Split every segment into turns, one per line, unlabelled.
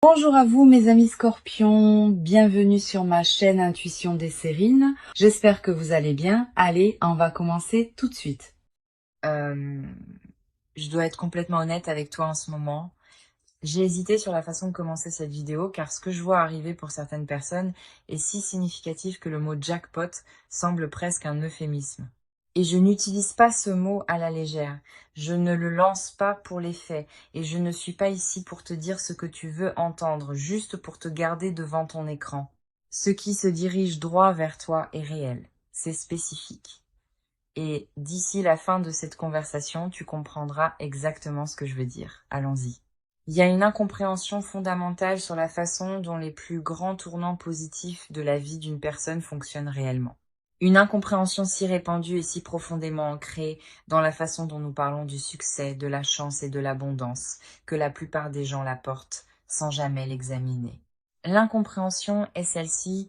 Bonjour à vous mes amis scorpions, bienvenue sur ma chaîne Intuition des Sérines. J'espère que vous allez bien. Allez, on va commencer tout de suite. Je dois être complètement honnête avec toi en ce moment. J'ai hésité sur la façon de commencer cette vidéo car ce que je vois arriver pour certaines personnes est si significatif que le mot jackpot semble presque un euphémisme. Et je n'utilise pas ce mot à la légère. Je ne le lance pas pour les faits. Et je ne suis pas ici pour te dire ce que tu veux entendre, juste pour te garder devant ton écran. Ce qui se dirige droit vers toi est réel. C'est spécifique. Et d'ici la fin de cette conversation, tu comprendras exactement ce que je veux dire. Allons-y. Il y a une incompréhension fondamentale sur la façon dont les plus grands tournants positifs de la vie d'une personne fonctionnent réellement. Une incompréhension si répandue et si profondément ancrée dans la façon dont nous parlons du succès, de la chance et de l'abondance, que la plupart des gens la portent sans jamais l'examiner. L'incompréhension est celle-ci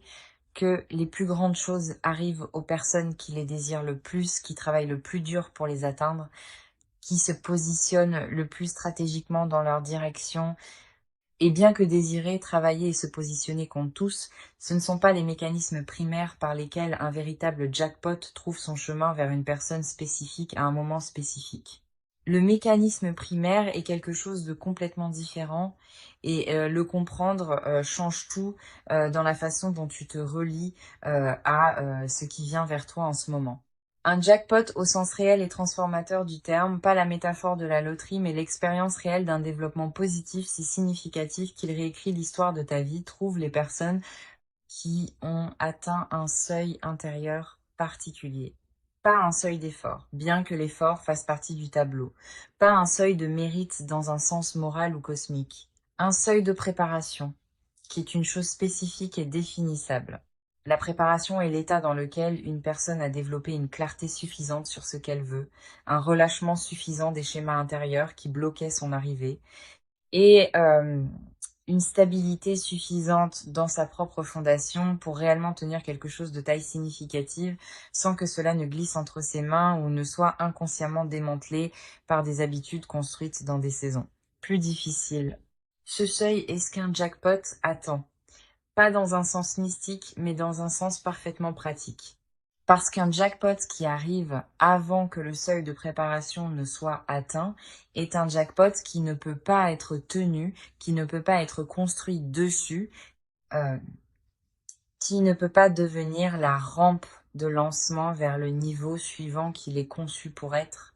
que les plus grandes choses arrivent aux personnes qui les désirent le plus, qui travaillent le plus dur pour les atteindre, qui se positionnent le plus stratégiquement dans leur direction. Et bien que désirer, travailler et se positionner compte tous, ce ne sont pas les mécanismes primaires par lesquels un véritable jackpot trouve son chemin vers une personne spécifique à un moment spécifique. Le mécanisme primaire est quelque chose de complètement différent et le comprendre change tout dans la façon dont tu te relis à ce qui vient vers toi en ce moment. Un jackpot au sens réel et transformateur du terme, pas la métaphore de la loterie, mais l'expérience réelle d'un développement positif si significatif qu'il réécrit l'histoire de ta vie, trouve les personnes qui ont atteint un seuil intérieur particulier. Pas un seuil d'effort, bien que l'effort fasse partie du tableau. Pas un seuil de mérite dans un sens moral ou cosmique. Un seuil de préparation, qui est une chose spécifique et définissable. La préparation est l'état dans lequel une personne a développé une clarté suffisante sur ce qu'elle veut, un relâchement suffisant des schémas intérieurs qui bloquaient son arrivée, et une stabilité suffisante dans sa propre fondation pour réellement tenir quelque chose de taille significative sans que cela ne glisse entre ses mains ou ne soit inconsciemment démantelé par des habitudes construites dans des saisons. Plus difficile. Ce seuil est ce qu'un jackpot attend. Pas dans un sens mystique, mais dans un sens parfaitement pratique. Parce qu'un jackpot qui arrive avant que le seuil de préparation ne soit atteint est un jackpot qui ne peut pas être tenu, qui ne peut pas être construit dessus, qui ne peut pas devenir la rampe de lancement vers le niveau suivant qu'il est conçu pour être.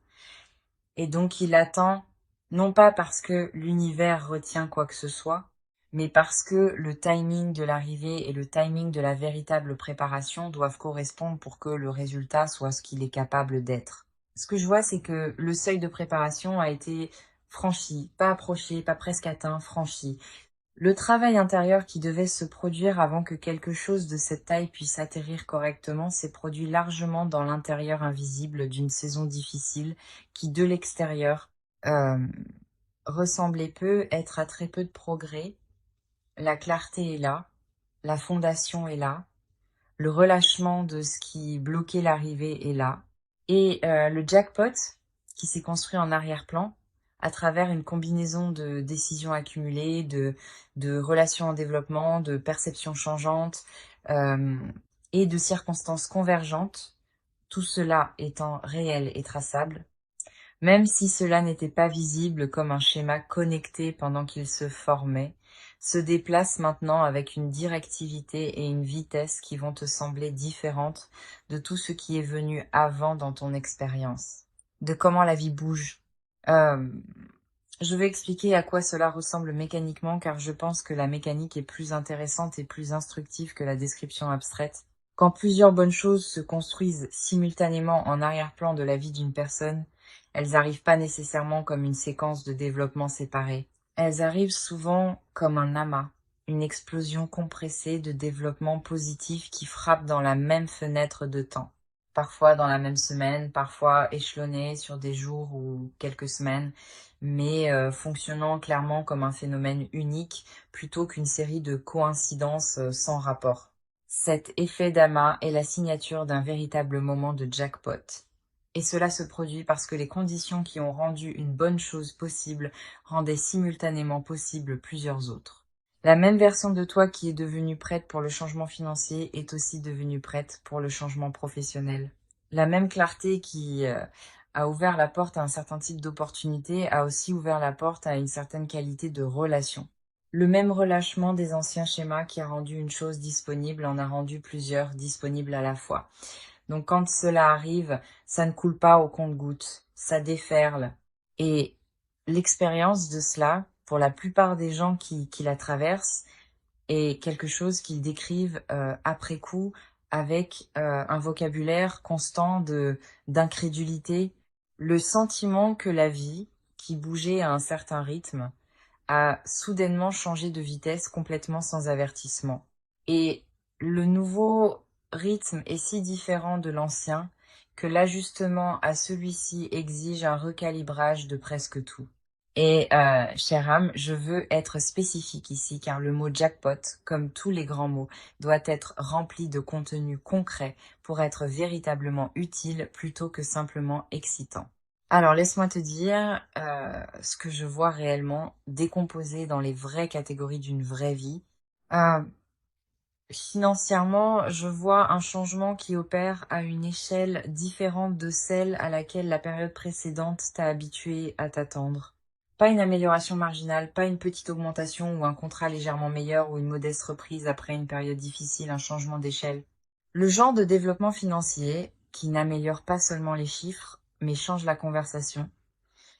Et donc il attend, non pas parce que l'univers retient quoi que ce soit, mais parce que le timing de l'arrivée et le timing de la véritable préparation doivent correspondre pour que le résultat soit ce qu'il est capable d'être. Ce que je vois, c'est que le seuil de préparation a été franchi, pas approché, pas presque atteint, franchi. Le travail intérieur qui devait se produire avant que quelque chose de cette taille puisse atterrir correctement s'est produit largement dans l'intérieur invisible d'une saison difficile qui, de l'extérieur, euh, ressemblait peu être à très peu de progrès. La clarté est là, la fondation est là, le relâchement de ce qui bloquait l'arrivée est là, et le jackpot qui s'est construit en arrière-plan à travers une combinaison de décisions accumulées, de relations en développement, de perceptions changeantes euh, et de circonstances convergentes, tout cela étant réel et traçable, même si cela n'était pas visible comme un schéma connecté pendant qu'il se formait, se déplace maintenant avec une directivité et une vitesse qui vont te sembler différentes de tout ce qui est venu avant dans ton expérience, de comment la vie bouge. Euh, je vais expliquer à quoi cela ressemble mécaniquement car je pense que la mécanique est plus intéressante et plus instructive que la description abstraite. Quand plusieurs bonnes choses se construisent simultanément en arrière-plan de la vie d'une personne, elles n'arrivent pas nécessairement comme une séquence de développement séparée. Elles arrivent souvent comme un amas, une explosion compressée de développement positif qui frappe dans la même fenêtre de temps. Parfois dans la même semaine, parfois échelonné sur des jours ou quelques semaines, mais fonctionnant clairement comme un phénomène unique plutôt qu'une série de coïncidences sans rapport. Cet effet d'amas est la signature d'un véritable moment de jackpot. Et cela se produit parce que les conditions qui ont rendu une bonne chose possible rendaient simultanément possible plusieurs autres. La même version de toi qui est devenue prête pour le changement financier est aussi devenue prête pour le changement professionnel. La même clarté qui a ouvert la porte à un certain type d'opportunité a aussi ouvert la porte à une certaine qualité de relation. Le même relâchement des anciens schémas qui a rendu une chose disponible en a rendu plusieurs disponibles à la fois. Donc quand cela arrive, ça ne coule pas au compte-gouttes, ça déferle. Et l'expérience de cela, pour la plupart des gens qui la traversent, est quelque chose qu'ils décrivent après coup avec un vocabulaire constant d'incrédulité, le sentiment que la vie, qui bougeait à un certain rythme, a soudainement changé de vitesse complètement sans avertissement. Et le nouveau rythme est si différent de l'ancien que l'ajustement à celui-ci exige un recalibrage de presque tout. Et chère âme, je veux être spécifique ici car le mot jackpot, comme tous les grands mots, doit être rempli de contenu concret pour être véritablement utile plutôt que simplement excitant. Alors laisse-moi te dire ce que je vois réellement décomposé dans les vraies catégories d'une vraie vie. Euh, Financièrement, je vois un changement qui opère à une échelle différente de celle à laquelle la période précédente t'a habitué à t'attendre. Pas une amélioration marginale, pas une petite augmentation ou un contrat légèrement meilleur ou une modeste reprise après une période difficile, un changement d'échelle. Le genre de développement financier qui n'améliore pas seulement les chiffres, mais change la conversation,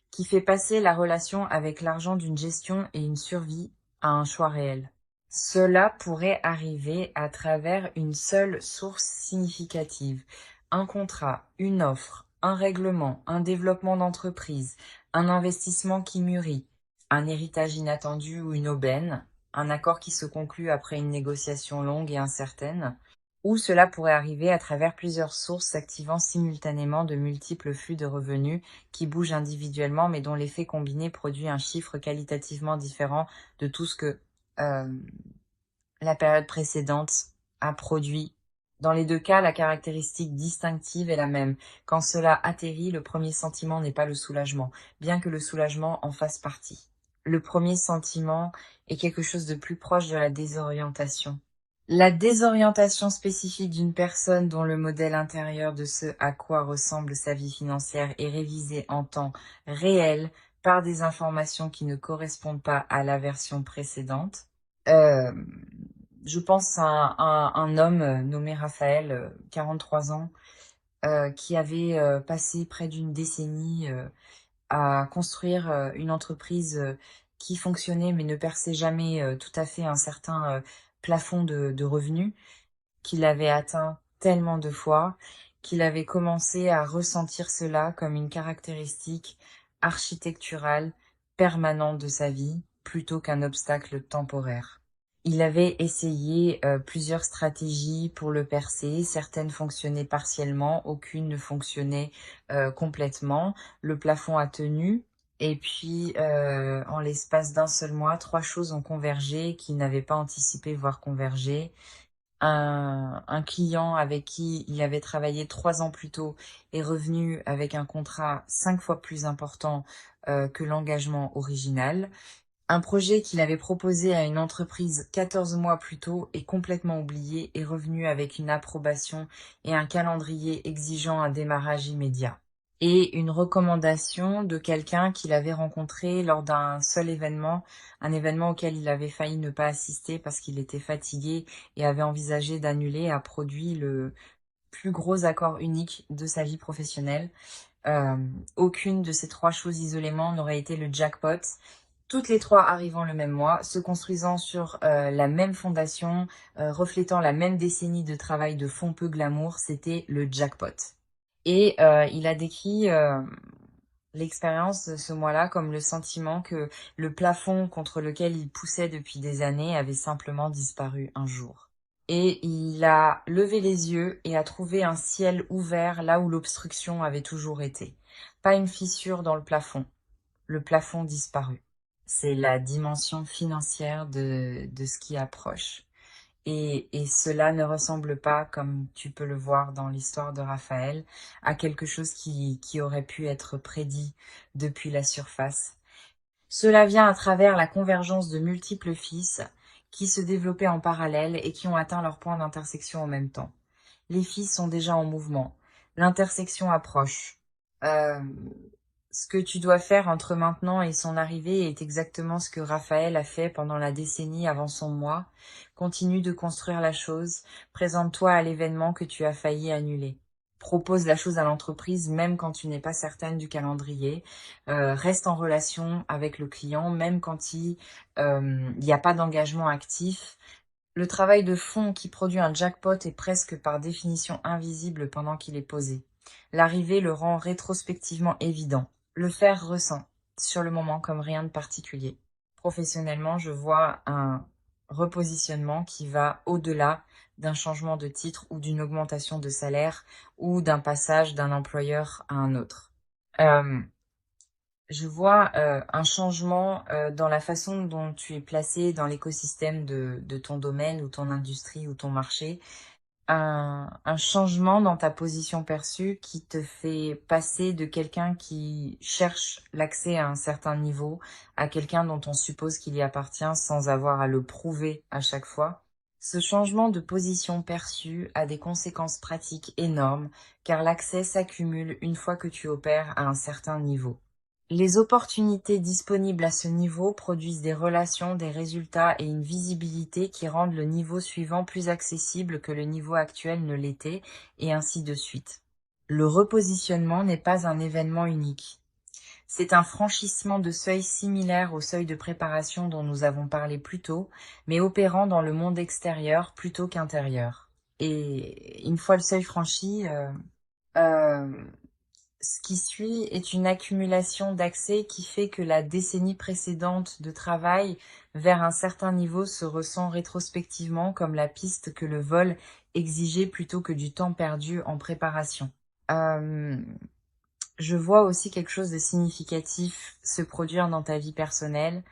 qui fait passer la relation avec l'argent d'une gestion et une survie à un choix réel. Cela pourrait arriver à travers une seule source significative, un contrat, une offre, un règlement, un développement d'entreprise, un investissement qui mûrit, un héritage inattendu ou une aubaine, un accord qui se conclut après une négociation longue et incertaine, ou cela pourrait arriver à travers plusieurs sources s'activant simultanément de multiples flux de revenus qui bougent individuellement mais dont l'effet combiné produit un chiffre qualitativement différent de tout ce que la période précédente a produit. Dans les deux cas, la caractéristique distinctive est la même. Quand cela atterrit, le premier sentiment n'est pas le soulagement, bien que le soulagement en fasse partie. Le premier sentiment est quelque chose de plus proche de la désorientation. La désorientation spécifique d'une personne dont le modèle intérieur de ce à quoi ressemble sa vie financière est révisé en temps réel par des informations qui ne correspondent pas à la version précédente. Euh, je pense à un homme nommé Raphaël, 43 ans, qui avait passé près d'une décennie à construire une entreprise qui fonctionnait mais ne perçait jamais tout à fait un certain plafond de revenus, qu'il avait atteint tellement de fois qu'il avait commencé à ressentir cela comme une caractéristique architecturale permanente de sa vie plutôt qu'un obstacle temporaire. Il avait essayé plusieurs stratégies pour le percer, certaines fonctionnaient partiellement, aucune ne fonctionnait complètement. Le plafond a tenu, et puis en l'espace d'un seul mois, 3 choses ont convergé qu'il n'avait pas anticipé voir converger. Un client avec qui il avait travaillé 3 ans plus tôt est revenu avec un contrat 5 fois plus important que l'engagement original. Un projet qu'il avait proposé à une entreprise 14 mois plus tôt est complètement oublié et revenu avec une approbation et un calendrier exigeant un démarrage immédiat. Et une recommandation de quelqu'un qu'il avait rencontré lors d'un seul événement, un événement auquel il avait failli ne pas assister parce qu'il était fatigué et avait envisagé d'annuler, a produit le plus gros accord unique de sa vie professionnelle. Aucune de ces 3 choses isolément n'aurait été le jackpot. Toutes les 3 arrivant le même mois, se construisant sur la même fondation, reflétant la même décennie de travail de fond peu glamour, c'était le jackpot. Et il a décrit l'expérience de ce mois-là comme le sentiment que le plafond contre lequel il poussait depuis des années avait simplement disparu un jour. Et il a levé les yeux et a trouvé un ciel ouvert là où l'obstruction avait toujours été. Pas une fissure dans le plafond disparu. C'est la dimension financière de ce qui approche. Et cela ne ressemble pas, comme tu peux le voir dans l'histoire de Raphaël, à quelque chose qui aurait pu être prédit depuis la surface. Cela vient à travers la convergence de multiples fils qui se développaient en parallèle et qui ont atteint leur point d'intersection en même temps. Les filles sont déjà en mouvement. L'intersection approche. Euh, Ce que tu dois faire entre maintenant et son arrivée est exactement ce que Raphaël a fait pendant la décennie avant son mois. Continue de construire la chose. Présente-toi à l'événement que tu as failli annuler. Propose la chose à l'entreprise même quand tu n'es pas certaine du calendrier. Reste en relation avec le client même quand il n'y a pas d'engagement actif. Le travail de fond qui produit un jackpot est presque par définition invisible pendant qu'il est posé. L'arrivée le rend rétrospectivement évident. Le faire ressent, sur le moment, comme rien de particulier. Professionnellement, je vois un repositionnement qui va au-delà d'un changement de titre ou d'une augmentation de salaire ou d'un passage d'un employeur à un autre. Je vois un changement dans la façon dont tu es placé dans l'écosystème de ton domaine ou ton industrie ou ton marché. Un changement dans ta position perçue qui te fait passer de quelqu'un qui cherche l'accès à un certain niveau à quelqu'un dont on suppose qu'il y appartient sans avoir à le prouver à chaque fois. Ce changement de position perçue a des conséquences pratiques énormes car l'accès s'accumule une fois que tu opères à un certain niveau. Les opportunités disponibles à ce niveau produisent des relations, des résultats et une visibilité qui rendent le niveau suivant plus accessible que le niveau actuel ne l'était, et ainsi de suite. Le repositionnement n'est pas un événement unique. C'est un franchissement de seuil similaire au seuil de préparation dont nous avons parlé plus tôt, mais opérant dans le monde extérieur plutôt qu'intérieur. Et une fois le seuil franchi, euh, ce qui suit est une accumulation d'accès qui fait que la décennie précédente de travail vers un certain niveau se ressent rétrospectivement comme la piste que le vol exigeait plutôt que du temps perdu en préparation. Euh, je vois aussi quelque chose de significatif se produire dans ta vie personnelle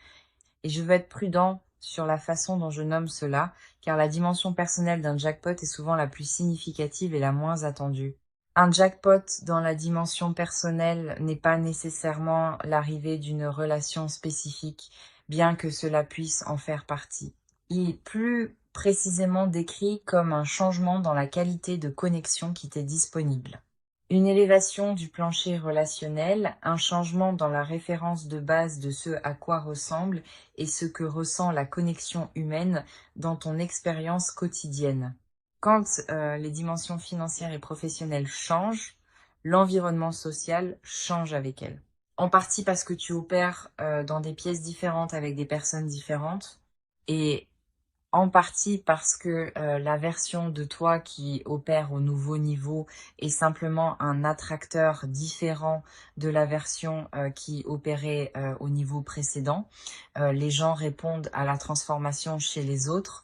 et je veux être prudent sur la façon dont je nomme cela, car la dimension personnelle d'un jackpot est souvent la plus significative et la moins attendue. Un jackpot dans la dimension personnelle n'est pas nécessairement l'arrivée d'une relation spécifique, bien que cela puisse en faire partie. Il est plus précisément décrit comme un changement dans la qualité de connexion qui t'est disponible. Une élévation du plancher relationnel, un changement dans la référence de base de ce à quoi ressemble et ce que ressent la connexion humaine dans ton expérience quotidienne. Quand les dimensions financières et professionnelles changent, l'environnement social change avec elles. En partie parce que tu opères dans des pièces différentes avec des personnes différentes et en partie parce que la version de toi qui opère au nouveau niveau est simplement un attracteur différent de la version qui opérait au niveau précédent. Les gens répondent à la transformation chez les autres.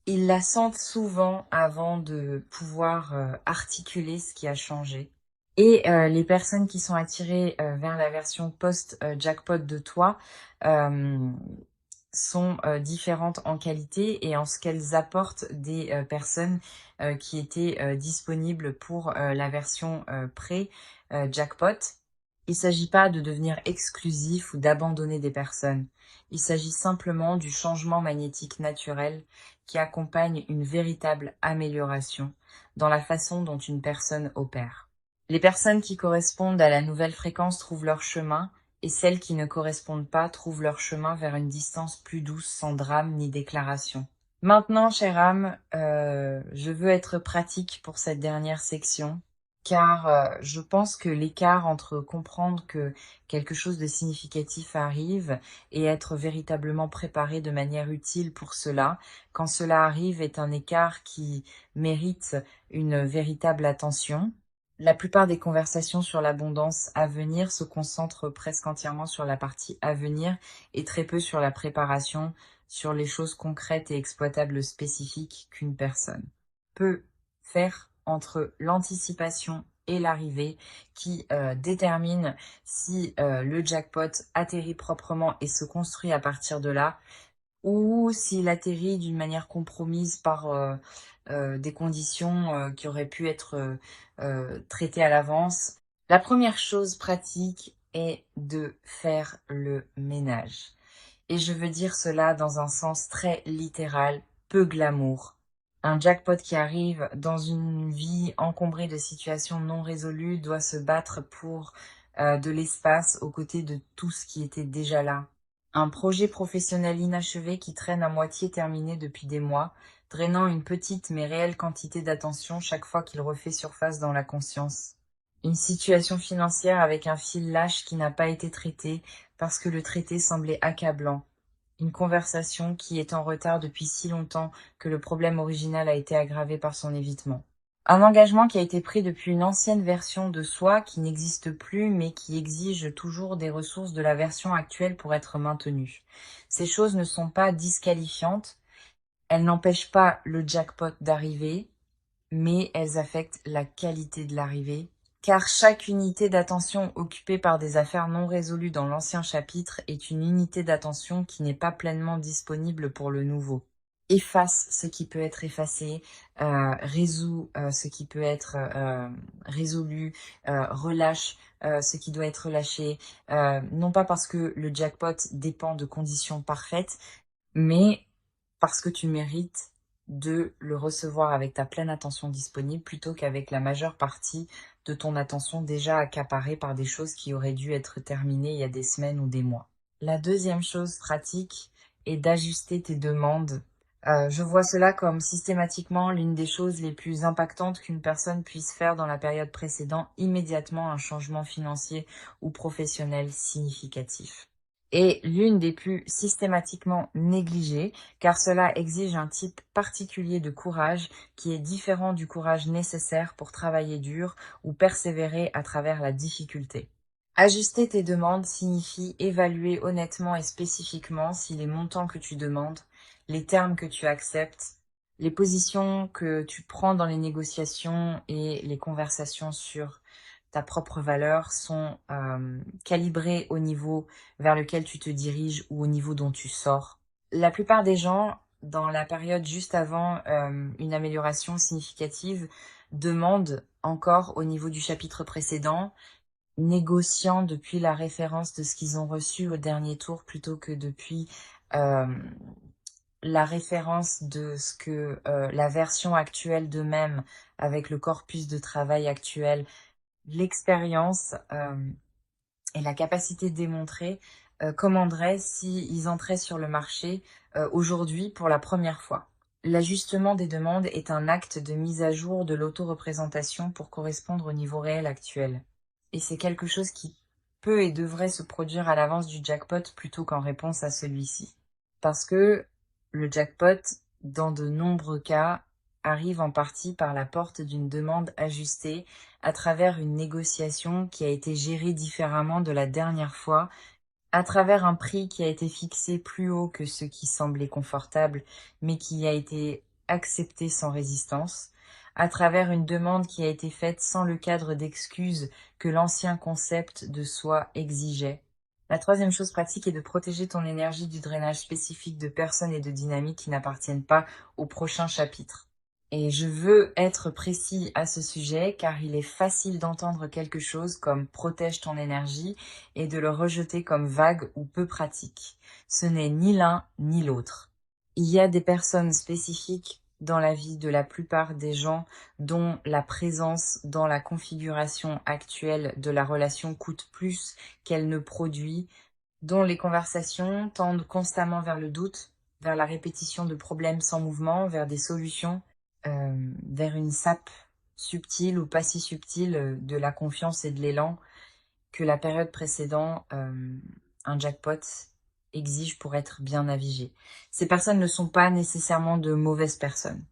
Ils la sentent souvent avant de pouvoir articuler ce qui a changé. Et les personnes qui sont attirées vers la version post-jackpot de toi sont différentes en qualité et en ce qu'elles apportent des personnes qui étaient disponibles pour la version pré-jackpot. Il ne s'agit pas de devenir exclusif ou d'abandonner des personnes. Il s'agit simplement du changement magnétique naturel qui accompagne une véritable amélioration dans la façon dont une personne opère. Les personnes qui correspondent à la nouvelle fréquence trouvent leur chemin, et celles qui ne correspondent pas trouvent leur chemin vers une distance plus douce sans drame ni déclaration. Maintenant, chère âme, je veux être pratique pour cette dernière section, car je pense que l'écart entre comprendre que quelque chose de significatif arrive et être véritablement préparé de manière utile pour cela, quand cela arrive, est un écart qui mérite une véritable attention. La plupart des conversations sur l'abondance à venir se concentrent presque entièrement sur la partie à venir et très peu sur la préparation, sur les choses concrètes et exploitables spécifiques qu'une personne peut faire entre l'anticipation et l'arrivée qui détermine si le jackpot atterrit proprement et se construit à partir de là, ou s'il atterrit d'une manière compromise par des conditions qui auraient pu être traitées à l'avance. La première chose pratique est de faire le ménage. Et je veux dire cela dans un sens très littéral, peu glamour. Un jackpot qui arrive dans une vie encombrée de situations non résolues doit se battre pour de l'espace aux côtés de tout ce qui était déjà là. Un projet professionnel inachevé qui traîne à moitié terminé depuis des mois, drainant une petite mais réelle quantité d'attention chaque fois qu'il refait surface dans la conscience. Une situation financière avec un fil lâche qui n'a pas été traité parce que le traité semblait accablant. Une conversation qui est en retard depuis si longtemps que le problème original a été aggravé par son évitement. Un engagement qui a été pris depuis une ancienne version de soi qui n'existe plus mais qui exige toujours des ressources de la version actuelle pour être maintenue. Ces choses ne sont pas disqualifiantes, elles n'empêchent pas le jackpot d'arriver, mais elles affectent la qualité de l'arrivée, car chaque unité d'attention occupée par des affaires non résolues dans l'ancien chapitre est une unité d'attention qui n'est pas pleinement disponible pour le nouveau. Efface ce qui peut être effacé, résout ce qui peut être résolu, relâche ce qui doit être relâché, non pas parce que le jackpot dépend de conditions parfaites, mais parce que tu mérites de le recevoir avec ta pleine attention disponible plutôt qu'avec la majeure partie de ton attention déjà accaparée par des choses qui auraient dû être terminées il y a des semaines ou des mois. La deuxième chose pratique est d'ajuster tes demandes. Je vois cela comme systématiquement l'une des choses les plus impactantes qu'une personne puisse faire dans la période précédant immédiatement un changement financier ou professionnel significatif. Et l'une des plus systématiquement négligées, car cela exige un type particulier de courage qui est différent du courage nécessaire pour travailler dur ou persévérer à travers la difficulté. Ajuster tes demandes signifie évaluer honnêtement et spécifiquement si les montants que tu demandes, les termes que tu acceptes, les positions que tu prends dans les négociations et les conversations sur ta propre valeur sont calibrées au niveau vers lequel tu te diriges ou au niveau dont tu sors. La plupart des gens, dans la période juste avant une amélioration significative, demandent encore au niveau du chapitre précédent, négociant depuis la référence de ce qu'ils ont reçu au dernier tour plutôt que depuis euh, la référence de ce que la version actuelle d'eux-mêmes avec le corpus de travail actuel, l'expérience et la capacité de démontrer commanderaient s'ils entraient sur le marché aujourd'hui pour la première fois. L'ajustement des demandes est un acte de mise à jour de l'auto-représentation pour correspondre au niveau réel actuel. Et c'est quelque chose qui peut et devrait se produire à l'avance du jackpot plutôt qu'en réponse à celui-ci. Parce que le jackpot, dans de nombreux cas, arrive en partie par la porte d'une demande ajustée à travers une négociation qui a été gérée différemment de la dernière fois, à travers un prix qui a été fixé plus haut que ce qui semblait confortable, mais qui a été accepté sans résistance, à travers une demande qui a été faite sans le cadre d'excuses que l'ancien concept de soi exigeait. La troisième chose pratique est de protéger ton énergie du drainage spécifique de personnes et de dynamiques qui n'appartiennent pas au prochain chapitre. Et je veux être précis à ce sujet car il est facile d'entendre quelque chose comme protège ton énergie et de le rejeter comme vague ou peu pratique. Ce n'est ni l'un ni l'autre. Il y a des personnes spécifiques dans la vie de la plupart des gens dont la présence dans la configuration actuelle de la relation coûte plus qu'elle ne produit, dont les conversations tendent constamment vers le doute, vers la répétition de problèmes sans mouvement, vers des solutions, vers une sape subtile ou pas si subtile de la confiance et de l'élan que la période précédente, un jackpot, exige pour être bien navigé. Ces personnes ne sont pas nécessairement de mauvaises personnes.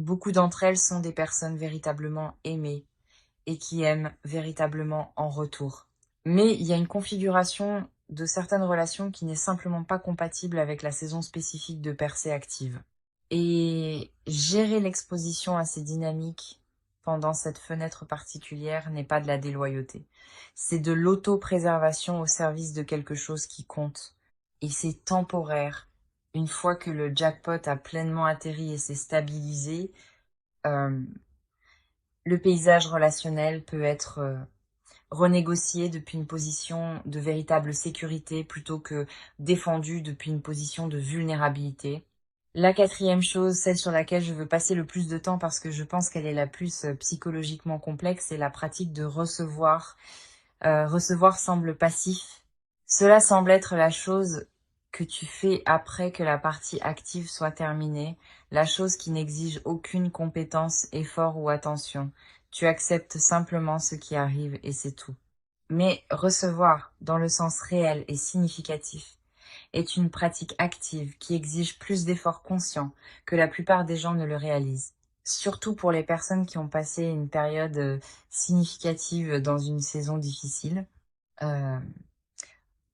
Beaucoup d'entre elles sont des personnes véritablement aimées et qui aiment véritablement en retour. Mais il y a une configuration de certaines relations qui n'est simplement pas compatible avec la saison spécifique de percée active. Et gérer l'exposition à ces dynamiques pendant cette fenêtre particulière n'est pas de la déloyauté. C'est de l'auto-préservation au service de quelque chose qui compte. Et c'est temporaire. Une fois que le jackpot a pleinement atterri et s'est stabilisé, le paysage relationnel peut être renégocié depuis une position de véritable sécurité plutôt que défendu depuis une position de vulnérabilité. La quatrième chose, celle sur laquelle je veux passer le plus de temps parce que je pense qu'elle est la plus psychologiquement complexe, c'est la pratique de recevoir. Recevoir semble passif. Cela semble être la chose que tu fais après que la partie active soit terminée, la chose qui n'exige aucune compétence, effort ou attention. Tu acceptes simplement ce qui arrive et c'est tout. Mais recevoir, dans le sens réel et significatif, est une pratique active qui exige plus d'efforts conscients que la plupart des gens ne le réalisent. Surtout pour les personnes qui ont passé une période significative dans une saison difficile. Euh,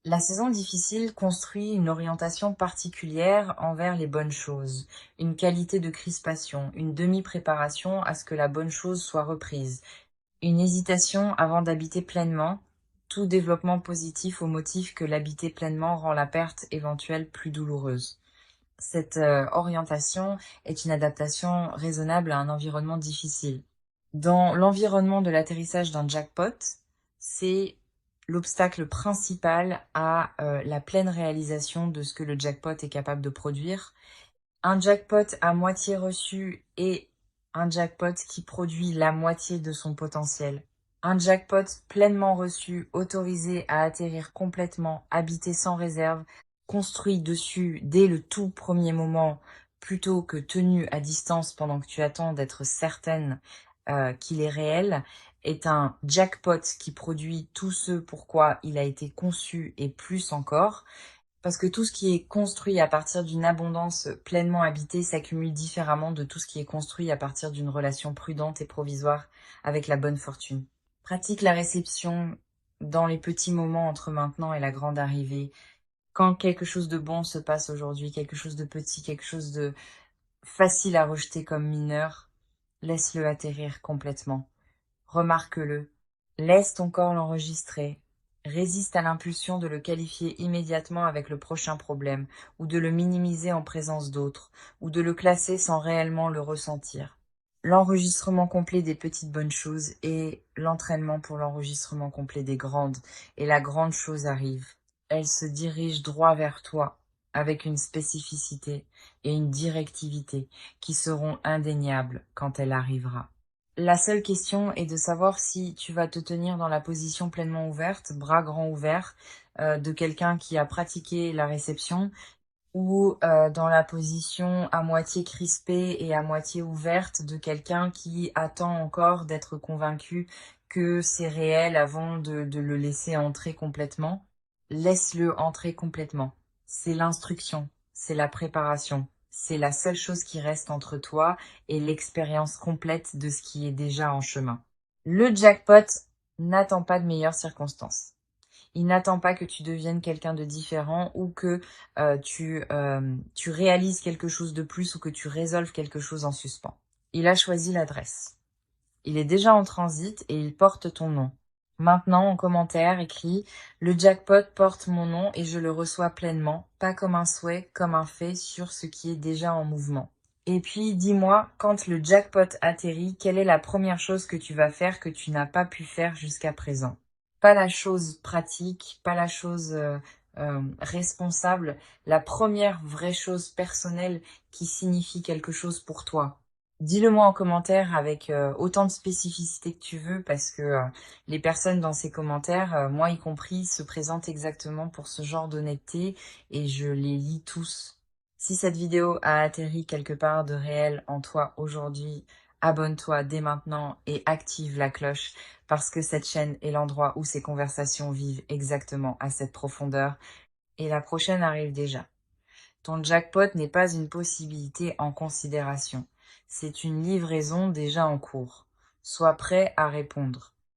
la saison difficile construit une orientation particulière envers les bonnes choses, une qualité de crispation, une demi-préparation à ce que la bonne chose soit reprise, une hésitation avant d'habiter pleinement, tout développement positif au motif que l'habiter pleinement rend la perte éventuelle plus douloureuse. Cette orientation est une adaptation raisonnable à un environnement difficile. Dans l'environnement de l'atterrissage d'un jackpot, c'est l'obstacle principal à la pleine réalisation de ce que le jackpot est capable de produire. Un jackpot à moitié reçu est un jackpot qui produit la moitié de son potentiel. Un jackpot pleinement reçu, autorisé à atterrir complètement, habité sans réserve, construit dessus dès le tout premier moment, plutôt que tenu à distance pendant que tu attends d'être certaine qu'il est réel, est un jackpot qui produit tout ce pourquoi il a été conçu et plus encore. Parce que tout ce qui est construit à partir d'une abondance pleinement habitée s'accumule différemment de tout ce qui est construit à partir d'une relation prudente et provisoire avec la bonne fortune. Pratique la réception dans les petits moments entre maintenant et la grande arrivée. Quand quelque chose de bon se passe aujourd'hui, quelque chose de petit, quelque chose de facile à rejeter comme mineur, laisse-le atterrir complètement. Remarque-le. Laisse ton corps l'enregistrer. Résiste à l'impulsion de le qualifier immédiatement avec le prochain problème, ou de le minimiser en présence d'autres, ou de le classer sans réellement le ressentir. L'enregistrement complet des petites bonnes choses est l'entraînement pour l'enregistrement complet des grandes, et la grande chose arrive. Elle se dirige droit vers toi, avec une spécificité et une directivité qui seront indéniables quand elle arrivera. La seule question est de savoir si tu vas te tenir dans la position pleinement ouverte, bras grands ouverts, de quelqu'un qui a pratiqué la réception, ou dans la position à moitié crispée et à moitié ouverte de quelqu'un qui attend encore d'être convaincu que c'est réel avant de le laisser entrer complètement. Laisse-le entrer complètement. C'est l'instruction, c'est la préparation. C'est la seule chose qui reste entre toi et l'expérience complète de ce qui est déjà en chemin. Le jackpot n'attend pas de meilleures circonstances. Il n'attend pas que tu deviennes quelqu'un de différent ou que tu réalises quelque chose de plus ou que tu résolves quelque chose en suspens. Il a choisi l'adresse. Il est déjà en transit et il porte ton nom. Maintenant, en commentaire, écris « Le jackpot porte mon nom et je le reçois pleinement, pas comme un souhait, comme un fait sur ce qui est déjà en mouvement. » Et puis, dis-moi, quand le jackpot atterrit, quelle est la première chose que tu vas faire que tu n'as pas pu faire jusqu'à présent? Pas la chose pratique, pas la chose responsable, la première vraie chose personnelle qui signifie quelque chose pour toi. Dis-le-moi en commentaire avec autant de spécificité que tu veux parce que les personnes dans ces commentaires, moi y compris, se présentent exactement pour ce genre d'honnêteté et je les lis tous. Si cette vidéo a atterri quelque part de réel en toi aujourd'hui, abonne-toi dès maintenant et active la cloche parce que cette chaîne est l'endroit où ces conversations vivent exactement à cette profondeur et la prochaine arrive déjà. Ton jackpot n'est pas une possibilité en considération. C'est une livraison déjà en cours. Sois prêt à répondre.